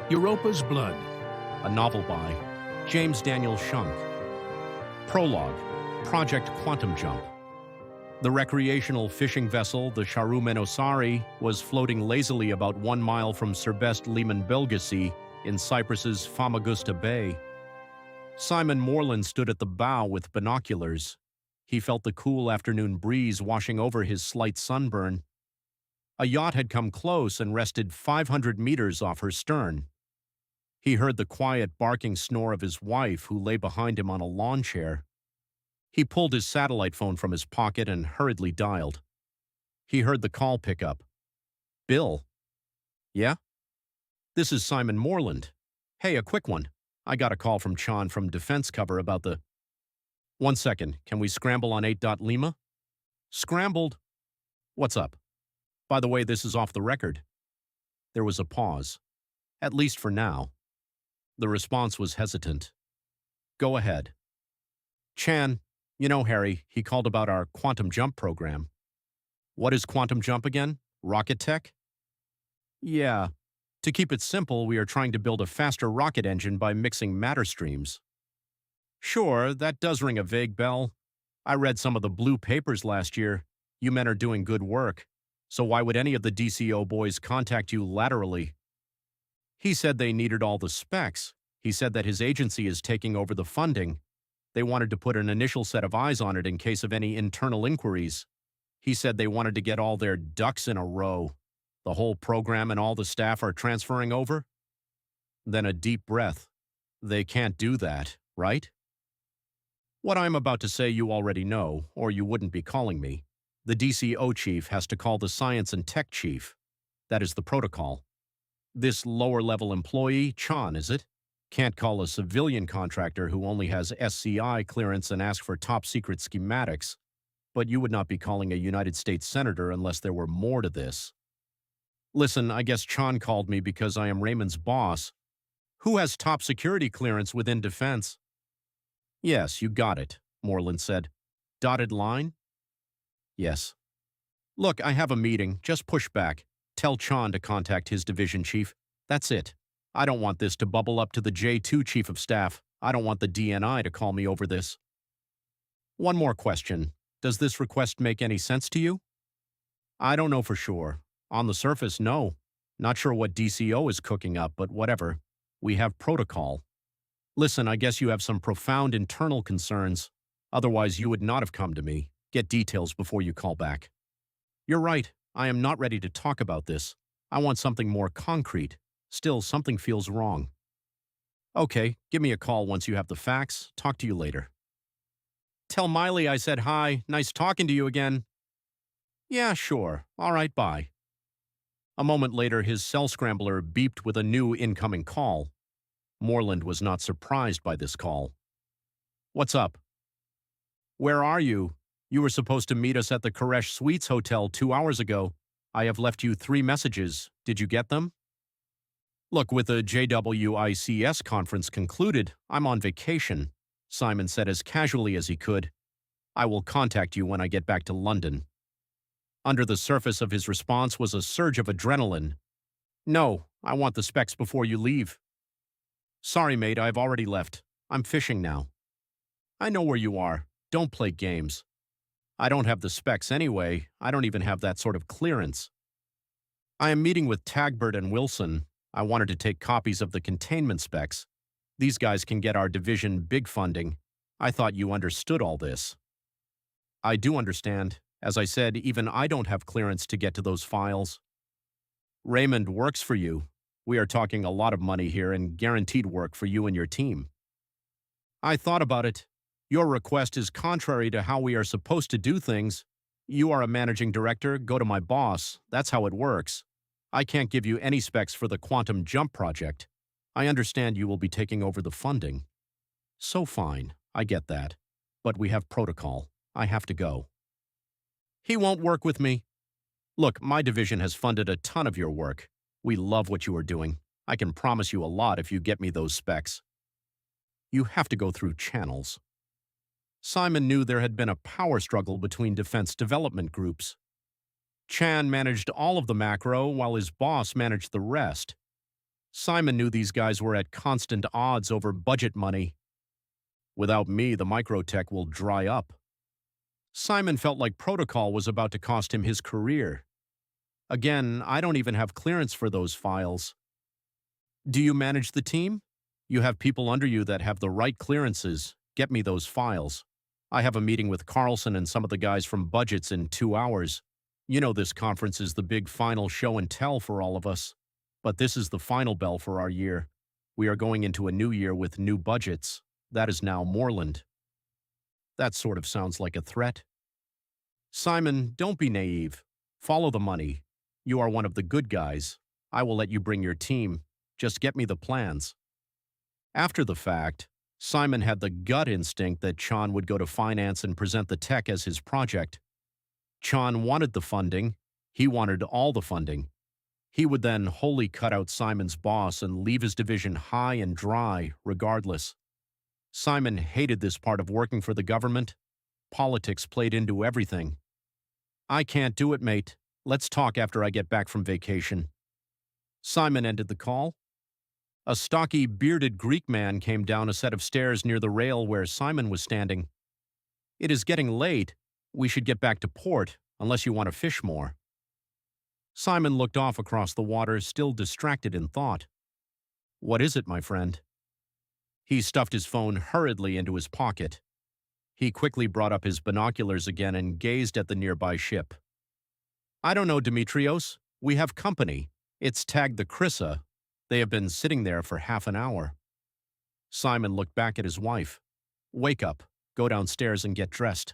Europa's Blood. A novel by James Daniel Shunk. Prologue, Project Quantum Jump. The recreational fishing vessel, the Sharu Menosari, was floating lazily about 1 mile from Serbest Liman Belgasi in Cyprus's Famagusta Bay. Simon Moreland stood at the bow with binoculars. He felt the cool afternoon breeze washing over his slight sunburn. A yacht had come close and rested 500 meters off her stern. He heard the quiet barking snore of his wife, who lay behind him on a lawn chair. He pulled his satellite phone from his pocket and hurriedly dialed. He heard the call pick up. "Bill?" "Yeah?" "This is Simon Moreland. Hey, a quick one. I got a call from Chan from Defense Cover about the—" "1 second, can we scramble on 8. Lima?" "Scrambled? What's up? By the way, this is off the record." There was a pause. At least for now. The response was hesitant. "Go ahead." "Chan, you know Harry, he called about our quantum jump program." "What is quantum jump again? Rocket tech?" "Yeah. To keep it simple, we are trying to build a faster rocket engine by mixing matter streams." "Sure, that does ring a vague bell. I read some of the blue papers last year. You men are doing good work. So why would any of the DCO boys contact you laterally?" "He said they needed all the specs. He said that his agency is taking over the funding. They wanted to put an initial set of eyes on it in case of any internal inquiries. He said they wanted to get all their ducks in a row. The whole program and all the staff are transferring over?" Then a deep breath. "They can't do that, right?" "What I'm about to say you already know, or you wouldn't be calling me. The DCO chief has to call the science and tech chief. That is the protocol. This lower-level employee, Chan, is it? Can't call a civilian contractor who only has SCI clearance and ask for top-secret schematics. But you would not be calling a United States senator unless there were more to this. Listen, I guess Chan called me because I am Raymond's boss. Who has top security clearance within defense?" "Yes, you got it," Moreland said. "Dotted line?" "Yes." "Look, I have a meeting. Just push back. Tell Chan to contact his division chief. That's it. I don't want this to bubble up to the J2 chief of staff. I don't want the DNI to call me over this." "One more question. Does this request make any sense to you?" "I don't know for sure. On the surface, no. Not sure what DCO is cooking up, but whatever. We have protocol. Listen, I guess you have some profound internal concerns. Otherwise, you would not have come to me. Get details before you call back." "You're right. I am not ready to talk about this. I want something more concrete. Still, something feels wrong." "Okay, give me a call once you have the facts. Talk to you later." "Tell Miley I said hi. Nice talking to you again." "Yeah, sure. All right, bye." A moment later, his cell scrambler beeped with a new incoming call. Moreland was not surprised by this call. "What's up?" "Where are you? You were supposed to meet us at the Koresh Suites Hotel 2 hours ago. I have left you 3 messages. Did you get them?" "Look, with the JWICS conference concluded, I'm on vacation," Simon said as casually as he could. "I will contact you when I get back to London." Under the surface of his response was a surge of adrenaline. "No, I want the specs before you leave." "Sorry, mate, I've already left. I'm fishing now." "I know where you are. Don't play games." "I don't have the specs anyway. I don't even have that sort of clearance." "I am meeting with Tagbert and Wilson. I wanted to take copies of the containment specs. These guys can get our division big funding. I thought you understood all this." "I do understand. As I said, even I don't have clearance to get to those files." "Raymond works for you. We are talking a lot of money here and guaranteed work for you and your team." "I thought about it. Your request is contrary to how we are supposed to do things. You are a managing director, go to my boss. That's how it works. I can't give you any specs for the quantum jump project. I understand you will be taking over the funding." "So fine, I get that. But we have protocol. I have to go." "He won't work with me." "Look, my division has funded a ton of your work. We love what you are doing. I can promise you a lot if you get me those specs." "You have to go through channels." Simon knew there had been a power struggle between defense development groups. Chan managed all of the macro while his boss managed the rest. Simon knew these guys were at constant odds over budget money. Without me, the microtech will dry up. Simon felt like protocol was about to cost him his career. Again, I don't even have clearance for those files. Do you manage the team? You have people under you that have the right clearances. Get me those files. I have a meeting with Carlson and some of the guys from budgets in 2 hours. You know this conference is the big final show and tell for all of us. But this is the final bell for our year. We are going into a new year with new budgets. That is now Moreland. That sort of sounds like a threat. Simon, don't be naive. Follow the money. You are one of the good guys. I will let you bring your team. Just get me the plans. After the fact, Simon had the gut instinct that Chan would go to finance and present the tech as his project. Chan wanted the funding. He wanted all the funding. He would then wholly cut out Simon's boss and leave his division high and dry, regardless. Simon hated this part of working for the government. Politics played into everything. I can't do it, mate. Let's talk after I get back from vacation. Simon ended the call. A stocky, bearded Greek man came down a set of stairs near the rail where Simon was standing. It is getting late. We should get back to port, unless you want to fish more. Simon looked off across the water, still distracted in thought. What is it, my friend? He stuffed his phone hurriedly into his pocket. He quickly brought up his binoculars again and gazed at the nearby ship. I don't know, Dimitrios. We have company. It's tagged the Chrysa. They have been sitting there for half an hour. Simon looked back at his wife. Wake up. Go downstairs and get dressed.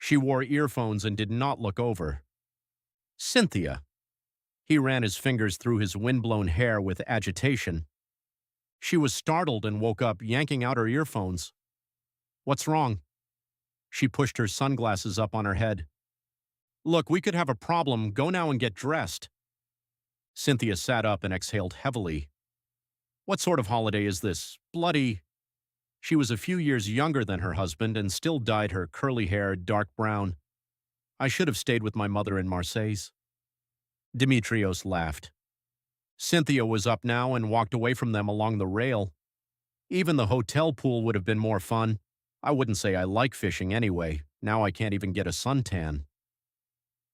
She wore earphones and did not look over. Cynthia. He ran his fingers through his windblown hair with agitation. She was startled and woke up, yanking out her earphones. What's wrong? She pushed her sunglasses up on her head. Look, we could have a problem. Go now and get dressed. Cynthia sat up and exhaled heavily. What sort of holiday is this? Bloody... She was a few years younger than her husband and still dyed her curly hair dark brown. I should have stayed with my mother in Marseilles. Dimitrios laughed. Cynthia was up now and walked away from them along the rail. Even the hotel pool would have been more fun. I wouldn't say I like fishing anyway. Now I can't even get a suntan.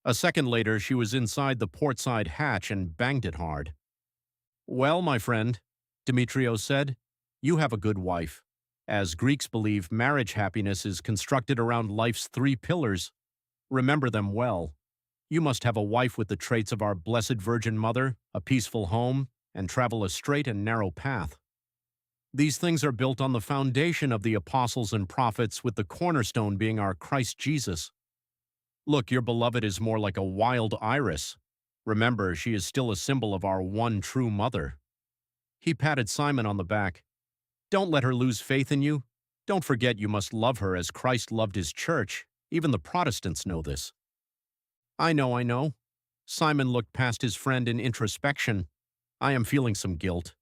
A second later, she was inside the portside hatch and banged it hard. Well, my friend, Dimitrios said, you have a good wife. As Greeks believe, marriage happiness is constructed around life's 3 pillars. Remember them well. You must have a wife with the traits of our Blessed Virgin Mother, a peaceful home, and travel a straight and narrow path. These things are built on the foundation of the apostles and prophets, with the cornerstone being our Christ Jesus. Look, your beloved is more like a wild iris. Remember, she is still a symbol of our one true mother. He patted Simon on the back. Don't let her lose faith in you. Don't forget you must love her as Christ loved his church. Even the Protestants know this. I know. Simon looked past his friend in introspection. I am feeling some guilt.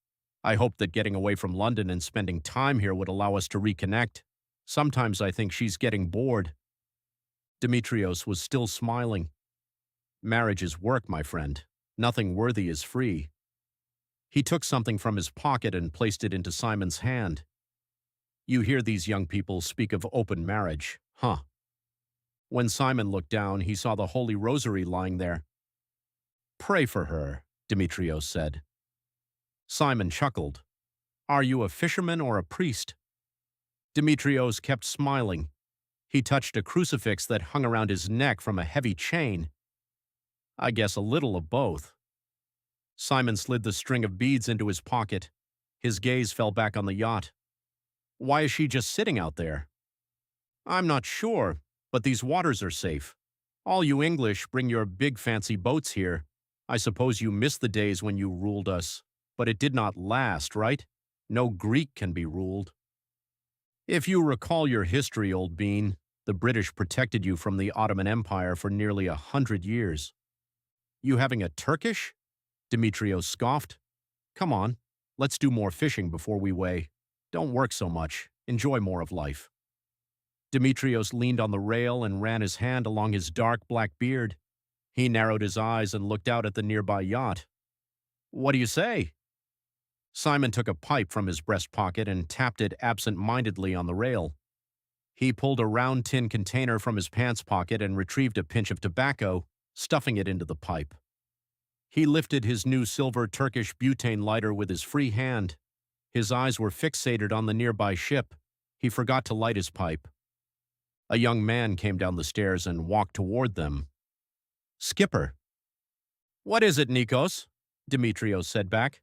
I hoped that getting away from London and spending time here would allow us to reconnect. Sometimes I think she's getting bored. Dimitrios was still smiling. Marriage is work, my friend. Nothing worthy is free. He took something from his pocket and placed it into Simon's hand. You hear these young people speak of open marriage, huh? When Simon looked down, he saw the Holy Rosary lying there. Pray for her, Dimitrios said. Simon chuckled. Are you a fisherman or a priest? Dimitrios kept smiling. He touched a crucifix that hung around his neck from a heavy chain. I guess a little of both. Simon slid the string of beads into his pocket. His gaze fell back on the yacht. Why is she just sitting out there? I'm not sure, but these waters are safe. All you English bring your big fancy boats here. I suppose you miss the days when you ruled us. But it did not last, right? No Greek can be ruled. If you recall your history, old bean, the British protected you from the Ottoman Empire for nearly 100 years. You having a Turkish? Dimitrios scoffed. Come on, let's do more fishing before we weigh. Don't work so much. Enjoy more of life. Dimitrios leaned on the rail and ran his hand along his dark black beard. He narrowed his eyes and looked out at the nearby yacht. What do you say? Simon took a pipe from his breast pocket and tapped it absent-mindedly on the rail. He pulled a round tin container from his pants pocket and retrieved a pinch of tobacco, stuffing it into the pipe. He lifted his new silver Turkish butane lighter with his free hand. His eyes were fixated on the nearby ship. He forgot to light his pipe. A young man came down the stairs and walked toward them. "Skipper." "What is it, Nikos?" Dimitrios said back.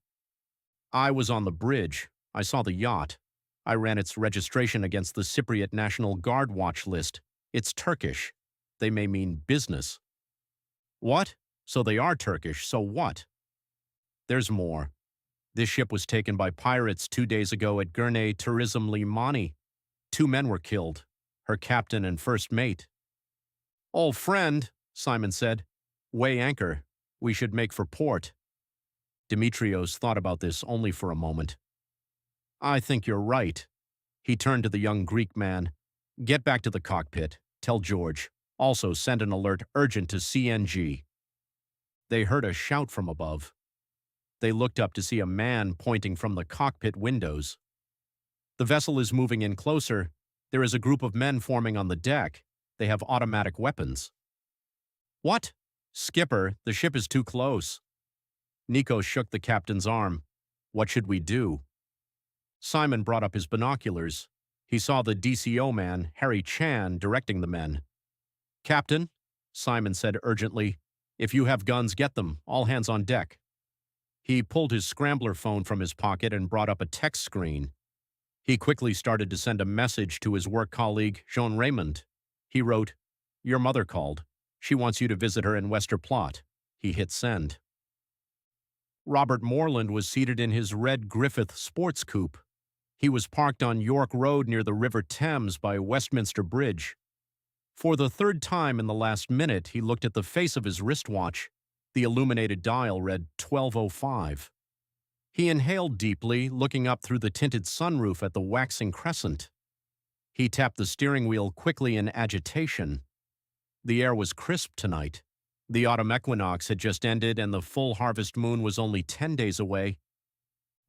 "I was on the bridge. I saw the yacht. I ran its registration against the Cypriot National Guard watch list. It's Turkish. They may mean business." "What? So they are Turkish, so what?" "There's more. This ship was taken by pirates 2 days ago at Gurney Tourism Limani. 2 men were killed, her captain and first mate." "Old friend," Simon said. "Weigh anchor. We should make for port." Dimitrios thought about this only for a moment. "I think you're right." He turned to the young Greek man. "Get back to the cockpit. Tell George. Also send an alert urgent to CNG." They heard a shout from above. They looked up to see a man pointing from the cockpit windows. "The vessel is moving in closer. There is a group of men forming on the deck. They have automatic weapons." "What?" "Skipper, the ship is too close." Nico shook the captain's arm. "What should we do?" Simon brought up his binoculars. He saw the DCO man, Harry Chan, directing the men. "Captain," Simon said urgently, "if you have guns, get them. All hands on deck." He pulled his scrambler phone from his pocket and brought up a text screen. He quickly started to send a message to his work colleague, Jean Raymond. He wrote, "Your mother called. She wants you to visit her in Westerplatte." He hit send. Robert Moreland was seated in his red Griffith sports coupe. He was parked on York Road near the River Thames by Westminster Bridge. For the 3rd time in the last minute, he looked at the face of his wristwatch. The illuminated dial read 12:05. He inhaled deeply, looking up through the tinted sunroof at the waxing crescent. He tapped the steering wheel quickly in agitation. The air was crisp tonight. The autumn equinox had just ended and the full harvest moon was only 10 days away.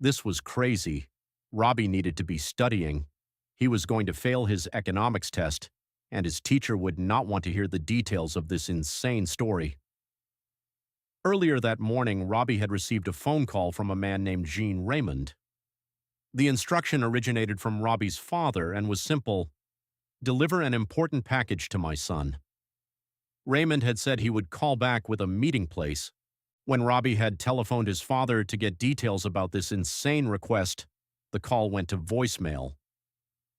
This was crazy. Robbie needed to be studying. He was going to fail his economics test, and his teacher would not want to hear the details of this insane story. Earlier that morning, Robbie had received a phone call from a man named Jean Raymond. The instruction originated from Robbie's father and was simple: "Deliver an important package to my son." Raymond had said he would call back with a meeting place. When Robbie had telephoned his father to get details about this insane request, the call went to voicemail.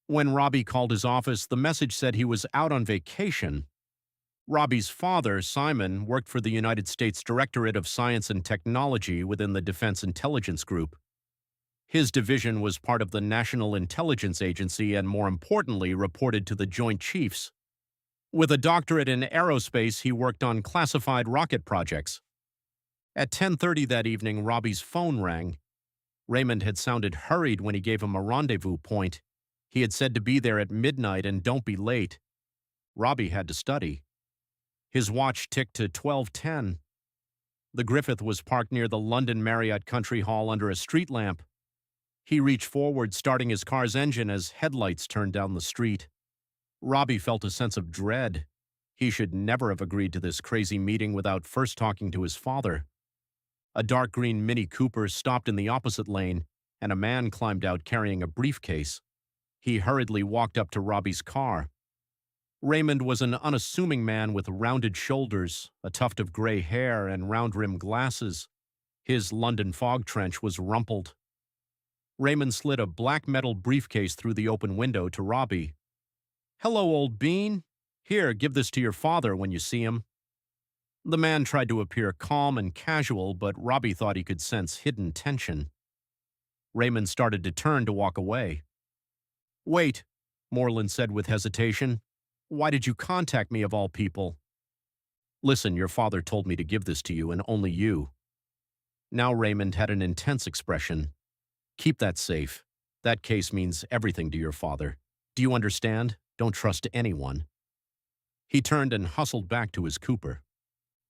When Robbie called his office, the message said he was out on vacation. Robbie's father, Simon, worked for the United States Directorate of Science and Technology within the Defense Intelligence Group. His division was part of the National Intelligence Agency and, more importantly, reported to the Joint Chiefs. With a doctorate in aerospace, he worked on classified rocket projects. At 10:30 that evening, Robbie's phone rang. Raymond had sounded hurried when he gave him a rendezvous point. He had said to be there at midnight and don't be late. Robbie had to study. His watch ticked to 12:10. The Griffith was parked near the London Marriott Country Hall under a street lamp. He reached forward, starting his car's engine as headlights turned down the street. Robbie felt a sense of dread. He should never have agreed to this crazy meeting without first talking to his father. A dark green Mini Cooper stopped in the opposite lane, and a man climbed out carrying a briefcase. He hurriedly walked up to Robbie's car. Raymond was an unassuming man with rounded shoulders, a tuft of gray hair, and round-rimmed glasses. His London fog trench was rumpled. Raymond slid a black metal briefcase through the open window to Robbie. "Hello, old bean. Here, give this to your father when you see him." The man tried to appear calm and casual, but Robbie thought he could sense hidden tension. Raymond started to turn to walk away. "Wait," Moreland said with hesitation. "Why did you contact me of all people?" "Listen, your father told me to give this to you and only you." Now Raymond had an intense expression. "Keep that safe. That case means everything to your father. Do you understand? Don't trust anyone." He turned and hustled back to his Cooper.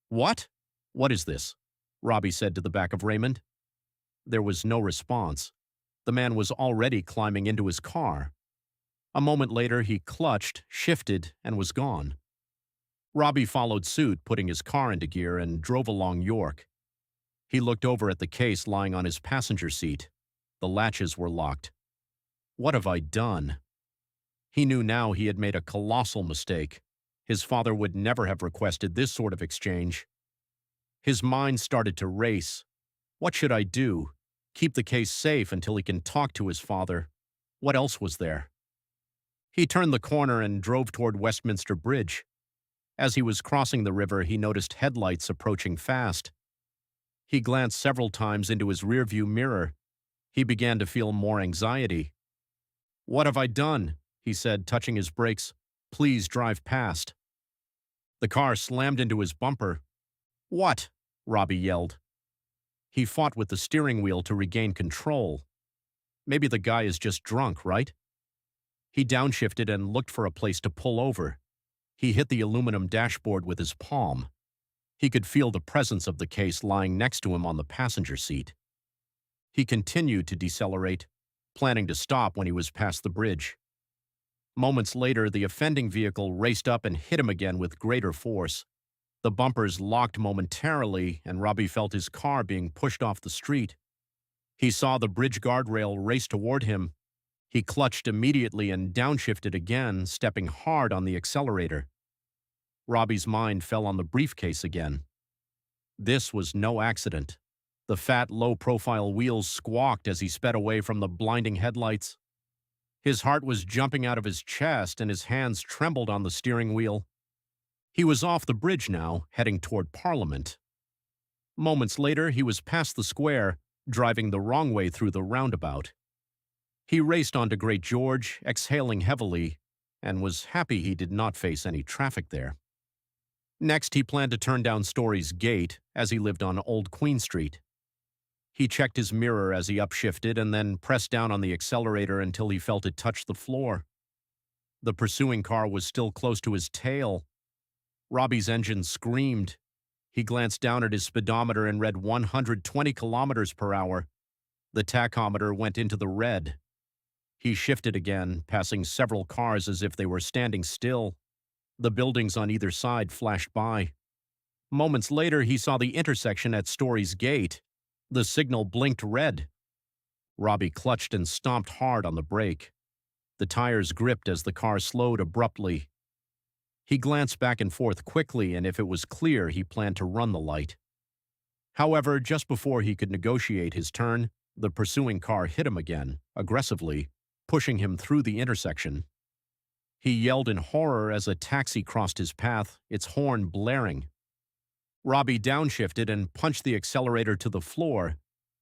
"What? What is this?" Robbie said to the back of Raymond. There was no response. The man was already climbing into his car. A moment later, he clutched, shifted, and was gone. Robbie followed suit, putting his car into gear, and drove along York. He looked over at the case lying on his passenger seat. The latches were locked. What have I done? He knew now he had made a colossal mistake. His father would never have requested this sort of exchange. His mind started to race. What should I do? Keep the case safe until he can talk to his father. What else was there? He turned the corner and drove toward Westminster Bridge. As he was crossing the river, he noticed headlights approaching fast. He glanced several times into his rearview mirror. He began to feel more anxiety. "What have I done?" he said, touching his brakes. "Please drive past." The car slammed into his bumper. "What?" Robbie yelled. He fought with the steering wheel to regain control. Maybe the guy is just drunk, right? He downshifted and looked for a place to pull over. He hit the aluminum dashboard with his palm. He could feel the presence of the case lying next to him on the passenger seat. He continued to decelerate, planning to stop when he was past the bridge. Moments later, the offending vehicle raced up and hit him again with greater force. The bumpers locked momentarily, and Robbie felt his car being pushed off the street. He saw the bridge guardrail race toward him. He clutched immediately and downshifted again, stepping hard on the accelerator. Robbie's mind fell on the briefcase again. This was no accident. The fat, low-profile wheels squawked as he sped away from the blinding headlights. His heart was jumping out of his chest and his hands trembled on the steering wheel. He was off the bridge now, heading toward Parliament. Moments later, he was past the square, driving the wrong way through the roundabout. He raced onto Great George, exhaling heavily, and was happy he did not face any traffic there. Next, he planned to turn down Story's Gate, as he lived on Old Queen Street. He checked his mirror as he upshifted and then pressed down on the accelerator until he felt it touch the floor. The pursuing car was still close to his tail. Robbie's engine screamed. He glanced down at his speedometer and read 120 kilometers per hour. The tachometer went into the red. He shifted again, passing several cars as if they were standing still. The buildings on either side flashed by. Moments later, he saw the intersection at Story's Gate. The signal blinked red. Robbie clutched and stomped hard on the brake. The tires gripped as the car slowed abruptly. He glanced back and forth quickly, and if it was clear, he planned to run the light. However, just before he could negotiate his turn, the pursuing car hit him again, aggressively, pushing him through the intersection. He yelled in horror as a taxi crossed his path, its horn blaring. Robbie downshifted and punched the accelerator to the floor.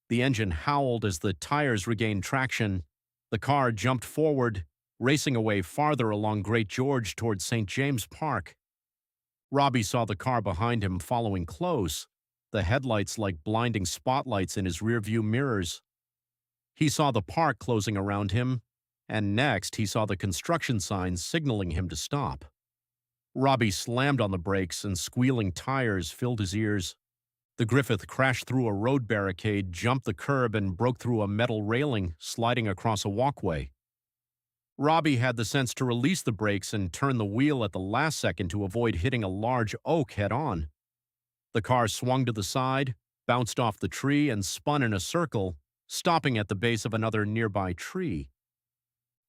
The engine howled as the tires regained traction. The car jumped forward, racing away farther along Great George toward St. James Park. Robbie saw the car behind him following close, the headlights like blinding spotlights in his rearview mirrors. He saw the park closing around him, and next he saw the construction signs signaling him to stop. Robbie slammed on the brakes and squealing tires filled his ears. The Griffith crashed through a road barricade, jumped the curb, and broke through a metal railing, sliding across a walkway. Robbie had the sense to release the brakes and turn the wheel at the last second to avoid hitting a large oak head-on. The car swung to the side, bounced off the tree, and spun in a circle, stopping at the base of another nearby tree.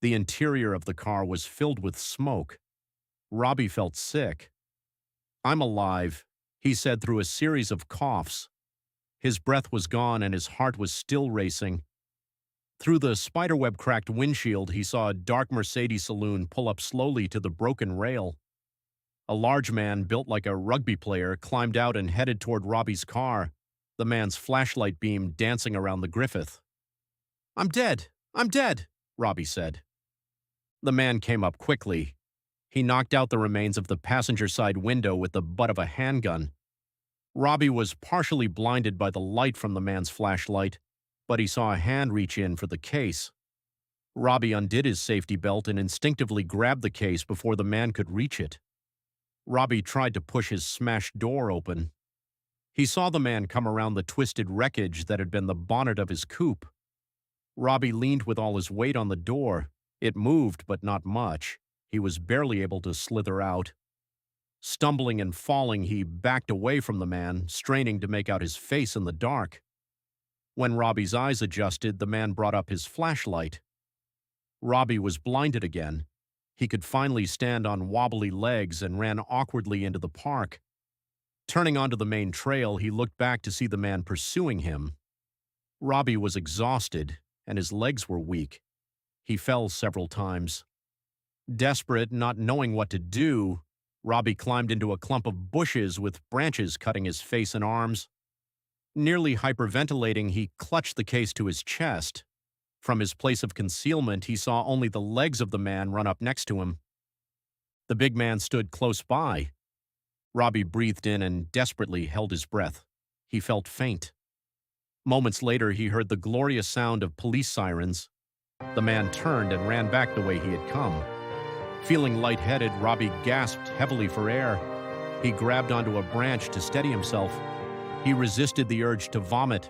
The interior of the car was filled with smoke. Robbie felt sick. "I'm alive," he said through a series of coughs. His breath was gone and his heart was still racing. Through the spiderweb-cracked windshield, he saw a dark Mercedes saloon pull up slowly to the broken rail. A large man, built like a rugby player, climbed out and headed toward Robbie's car, the man's flashlight beam dancing around the Griffith. "I'm dead! I'm dead!" Robbie said. The man came up quickly. He knocked out the remains of the passenger side window with the butt of a handgun. Robbie was partially blinded by the light from the man's flashlight, but he saw a hand reach in for the case. Robbie undid his safety belt and instinctively grabbed the case before the man could reach it. Robbie tried to push his smashed door open. He saw the man come around the twisted wreckage that had been the bonnet of his coupe. Robbie leaned with all his weight on the door. It moved, but not much. He was barely able to slither out. Stumbling and falling, he backed away from the man, straining to make out his face in the dark. When Robbie's eyes adjusted, the man brought up his flashlight. Robbie was blinded again. He could finally stand on wobbly legs and ran awkwardly into the park. Turning onto the main trail, he looked back to see the man pursuing him. Robbie was exhausted, and his legs were weak. He fell several times. Desperate, not knowing what to do, Robbie climbed into a clump of bushes with branches cutting his face and arms. Nearly hyperventilating, he clutched the case to his chest. From his place of concealment, he saw only the legs of the man run up next to him. The big man stood close by. Robbie breathed in and desperately held his breath. He felt faint. Moments later, he heard the glorious sound of police sirens. The man turned and ran back the way he had come. Feeling lightheaded, Robbie gasped heavily for air. He grabbed onto a branch to steady himself. He resisted the urge to vomit